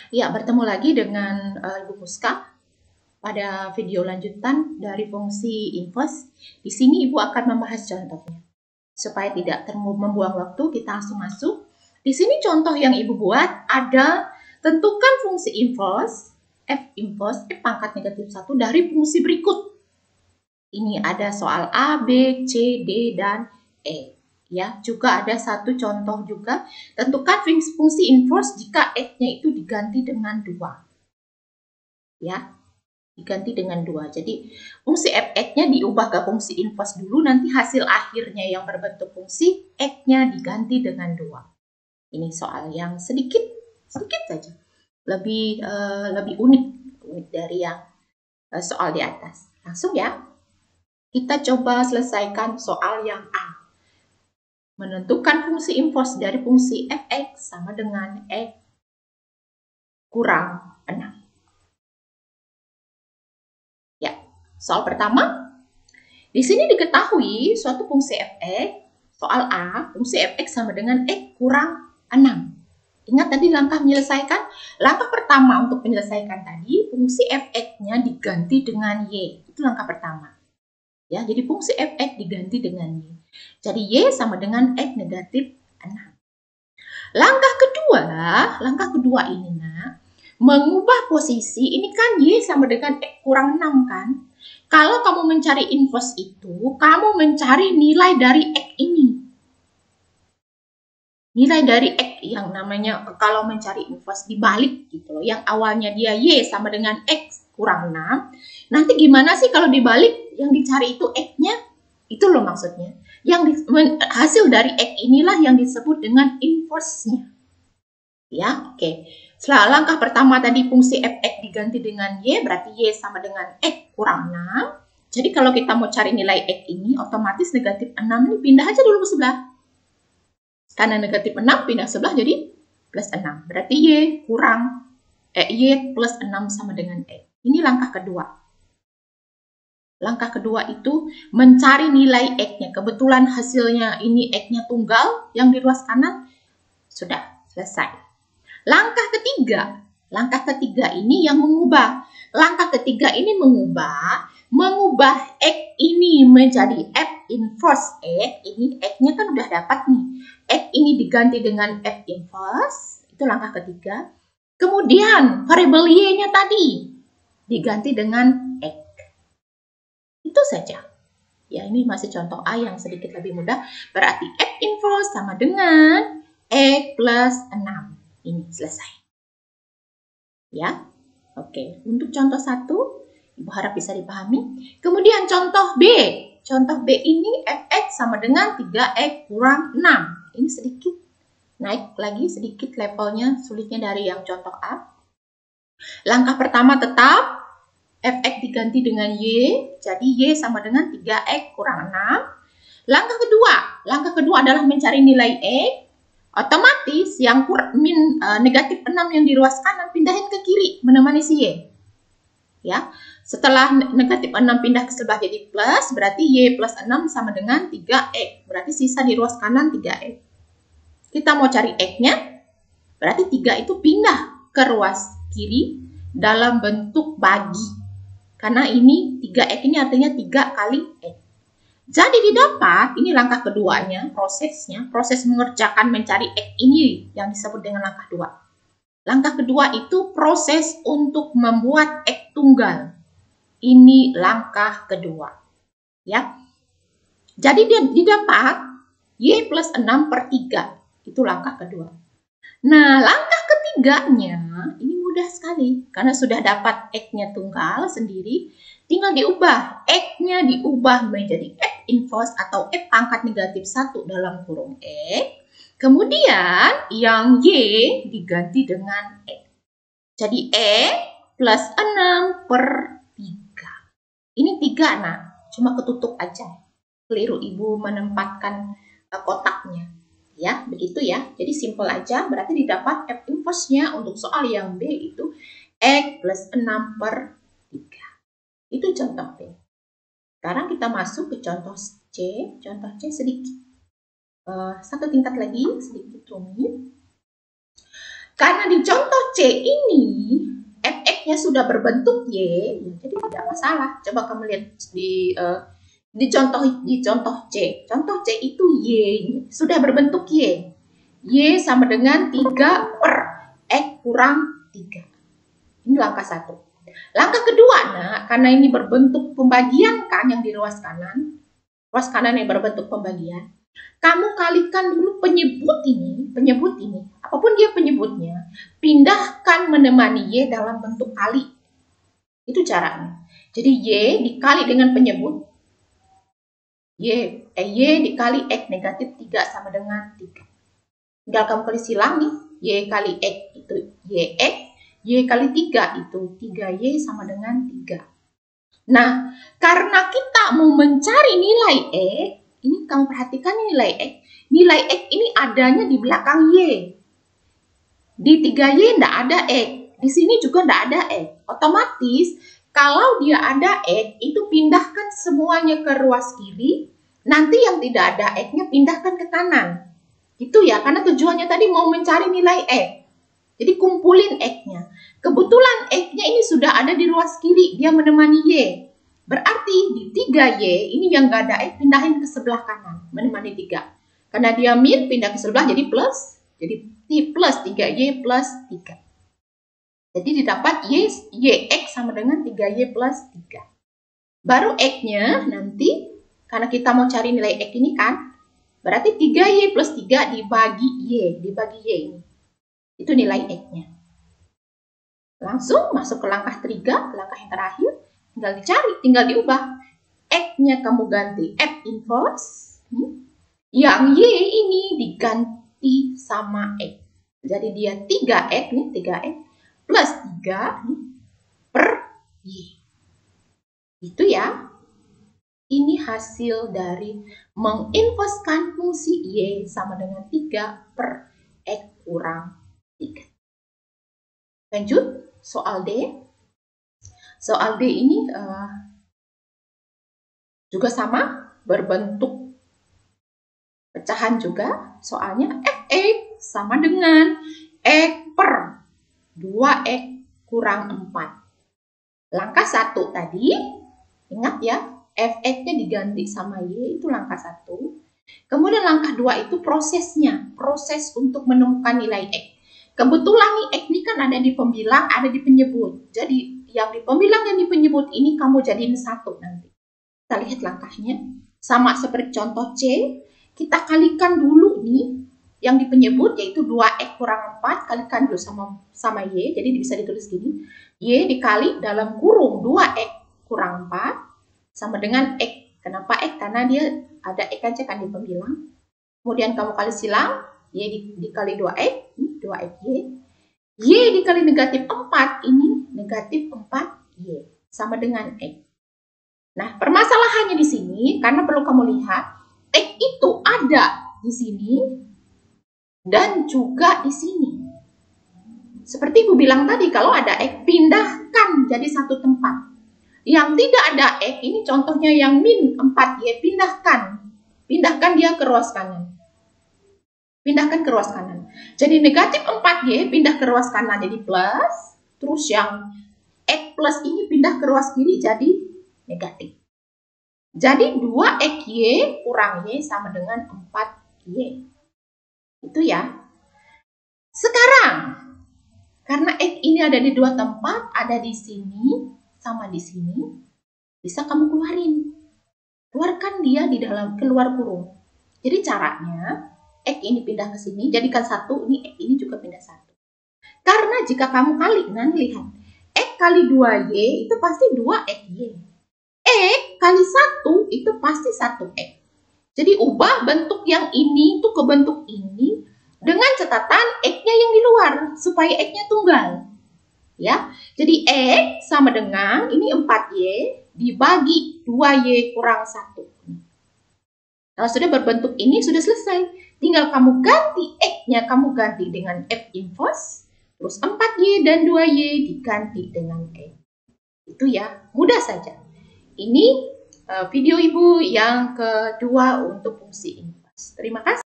Ya, bertemu lagi dengan Ibu Muska pada video lanjutan dari fungsi inverse. Di sini Ibu akan membahas contohnya. Supaya tidak membuang waktu, kita langsung masuk. Di sini contoh yang Ibu buat ada tentukan fungsi inverse, f inverse, f pangkat negatif 1 dari fungsi berikut. Ini ada soal A, B, C, D, dan E. Ya, juga ada satu contoh juga, tentukan fungsi inverse jika x-nya itu diganti dengan 2. Ya, diganti dengan 2. Jadi, fungsi f(x)-nya diubah ke fungsi inverse dulu, nanti hasil akhirnya yang berbentuk fungsi x-nya diganti dengan 2. Ini soal yang sedikit saja. Lebih unik dari yang soal di atas. Langsung ya. Kita coba selesaikan soal yang A. Menentukan fungsi inverse dari fungsi f(x) sama dengan x kurang 6. Ya, soal pertama. Di sini diketahui suatu fungsi f(x), soal A, fungsi f(x) sama dengan x kurang 6. Ingat tadi langkah menyelesaikan? Langkah pertama untuk menyelesaikan tadi, fungsi f(x)-nya diganti dengan y. Itu langkah pertama. Ya, jadi fungsi f(x) diganti dengan y. Jadi y sama dengan x negatif 6. Langkah kedua ini nak, mengubah posisi, ini kan y sama dengan x kurang 6 kan? Kalau kamu mencari inverse itu, kamu mencari nilai dari x ini. Nilai dari x yang namanya kalau mencari inverse dibalik gitu loh. Yang awalnya dia y sama dengan x kurang 6. Nanti gimana sih kalau dibalik yang dicari itu x-nya? Itu loh maksudnya. Hasil dari x inilah yang disebut dengan inverse-nya. Ya, oke. Setelah langkah pertama tadi fungsi f(x) diganti dengan y, berarti y sama dengan x kurang 6. Jadi kalau kita mau cari nilai x ini, otomatis negatif 6 ini pindah aja dulu ke sebelah. Karena negatif 6 pindah sebelah jadi plus 6. Berarti y plus 6 sama dengan x. Ini langkah kedua. Langkah kedua itu mencari nilai x-nya. Kebetulan hasilnya ini x-nya tunggal yang di ruas kanan. Sudah selesai. Langkah ketiga ini yang mengubah. Langkah ketiga ini mengubah x ini menjadi f inverse x. Ini x-nya kan udah dapat nih. X ini diganti dengan f inverse. Itu langkah ketiga. Kemudian variabel y-nya tadi diganti dengan x. Itu saja. Ya, ini masih contoh A yang sedikit lebih mudah. Berarti f inverse sama dengan x plus 6. Ini selesai. Ya, oke. Untuk contoh 1, Ibu harap bisa dipahami. Kemudian contoh B. Contoh B ini f(x) sama dengan 3x kurang 6. Ini sedikit naik lagi, sedikit levelnya sulitnya dari yang contoh A. Langkah pertama tetap f(x) diganti dengan y. Jadi y sama dengan 3x kurang 6. Langkah kedua adalah mencari nilai x. Otomatis yang negatif 6 yang di ruas kanan pindahin ke kiri menemani si y. Ya, setelah negatif 6 pindah ke sebelah jadi plus, berarti y plus 6 sama dengan 3x. Berarti sisa di ruas kanan 3x. Kita mau cari x-nya, berarti 3 itu pindah ke ruas kiri dalam bentuk bagi. Karena ini 3x ini artinya 3 kali x. Jadi didapat, ini langkah keduanya, proses mengerjakan mencari x ini yang disebut dengan langkah 2. Langkah kedua itu proses untuk membuat x tunggal. Ini langkah kedua. Ya. Jadi dia didapat y plus 6 per 3. Itu langkah kedua. Nah, langkah ketiganya ini mudah sekali. Karena sudah dapat x-nya tunggal sendiri, tinggal diubah. X-nya diubah menjadi f inverse atau f pangkat negatif 1 dalam kurung x. Kemudian yang y diganti dengan x. Jadi x plus 6 per 3. Ini 3 nah, cuma ketutup aja. Keliru Ibu menempatkan kotaknya. Ya, begitu ya. Jadi simple aja, berarti didapat f inverse-nya untuk soal yang B itu x plus 6 per 3. Itu contoh B. Sekarang kita masuk ke contoh C. Contoh C sedikit satu tingkat lagi, sedikit rumit. Karena di contoh C ini fx-nya sudah berbentuk Y, jadi tidak masalah. Coba kamu lihat di contoh C. Contoh C itu Y sudah berbentuk Y. Y sama dengan 3 per X kurang 3. Ini langkah 1. Langkah kedua, nah, karena ini berbentuk pembagian kan yang di ruas kanan yang berbentuk pembagian, kamu kalikan dulu penyebut ini, apapun dia penyebutnya, pindahkan menemani Y dalam bentuk kali. Itu caranya. Jadi Y dikali dengan penyebut, Y dikali X negatif 3 sama dengan 3. Tinggal kamu kali silang nih, Y kali X itu YX, Y kali 3 itu 3Y sama dengan 3. Nah, karena kita mau mencari nilai X, ini kamu perhatikan nilai X. Nilai X ini adanya di belakang Y. Di 3Y tidak ada X. Di sini juga tidak ada X. Otomatis, kalau dia ada X, itu pindahkan semuanya ke ruas kiri. Nanti yang tidak ada X-nya pindahkan ke kanan. Gitu ya, karena tujuannya tadi mau mencari nilai X. Jadi kumpulin X-nya. Kebetulan X-nya ini sudah ada di ruas kiri, dia menemani Y. Berarti di 3Y ini yang nggak ada X pindahin ke sebelah kanan, menemani 3. Karena dia min, pindah ke sebelah jadi plus. Jadi plus 3Y plus 3. Jadi didapat YX sama dengan 3Y plus 3. Baru X-nya nanti, karena kita mau cari nilai X ini kan, berarti 3Y plus 3 dibagi Y ini. Itu nilai X-nya. Langsung masuk ke langkah 3, langkah yang terakhir. Tinggal dicari, tinggal diubah. X-nya kamu ganti F inverse. Yang Y ini diganti sama X. Jadi dia 3X, nih 3X, plus 3 per Y. Itu ya. Ini hasil dari menginverskan fungsi Y sama dengan 3 per X kurang 3. Lanjut, soal D. Soal D ini juga sama, berbentuk pecahan juga. Soalnya Fx sama dengan X per 2X kurang 4. Langkah 1 tadi, ingat ya, Fx-nya diganti sama Y, itu langkah 1. Kemudian langkah 2 itu prosesnya, proses untuk menemukan nilai X. Kebetulan nih X ini kan ada di pembilang, ada di penyebut. Jadi yang di pembilang dan di penyebut ini kamu jadiin 1 nanti. Kita lihat langkahnya. Sama seperti contoh C, kita kalikan dulu nih yang di penyebut yaitu 2X kurang 4 kalikan dulu sama Y. Jadi bisa ditulis gini. Y dikali dalam kurung 2X kurang 4 sama dengan X. Kenapa X? Karena dia ada X aja kan di pembilang. Kemudian kamu kali silang, Y dikali 2X, 2XY. Y dikali negatif 4, ini negatif 4Y. Sama dengan X. Nah, permasalahannya di sini, karena perlu kamu lihat, X itu ada di sini, dan juga di sini. Seperti Ibu bilang tadi, kalau ada X, pindahkan jadi satu tempat. Yang tidak ada X, ini contohnya yang min 4Y, pindahkan dia ke ruas kanan. Pindahkan ke ruas kanan. Jadi negatif 4Y pindah ke ruas kanan jadi plus. Terus yang X plus ini pindah ke ruas kiri jadi negatif. Jadi 2XY kurang Y sama dengan 4Y. Itu ya. Sekarang, karena X ini ada di 2 tempat, ada di sini sama di sini, bisa kamu keluarin. Keluarkan dia di dalam, keluar kurung. Jadi caranya, X ini pindah ke sini, jadikan 1, ini X ini juga pindah 1. Karena jika kamu kali, nanti lihat, X kali 2Y itu pasti 2XY. X kali 1 itu pasti 1X. Jadi ubah bentuk yang ini itu ke bentuk ini, dengan catatan X-nya yang di luar, supaya X-nya tunggal. Ya, jadi X sama dengan, ini 4Y, dibagi 2Y kurang 1. Kalau sudah berbentuk ini, sudah selesai. Tinggal kamu ganti X-nya, kamu ganti dengan F inverse, terus 4Y dan 2Y diganti dengan X. Itu ya, mudah saja. Ini video Ibu yang kedua untuk fungsi inverse. Terima kasih.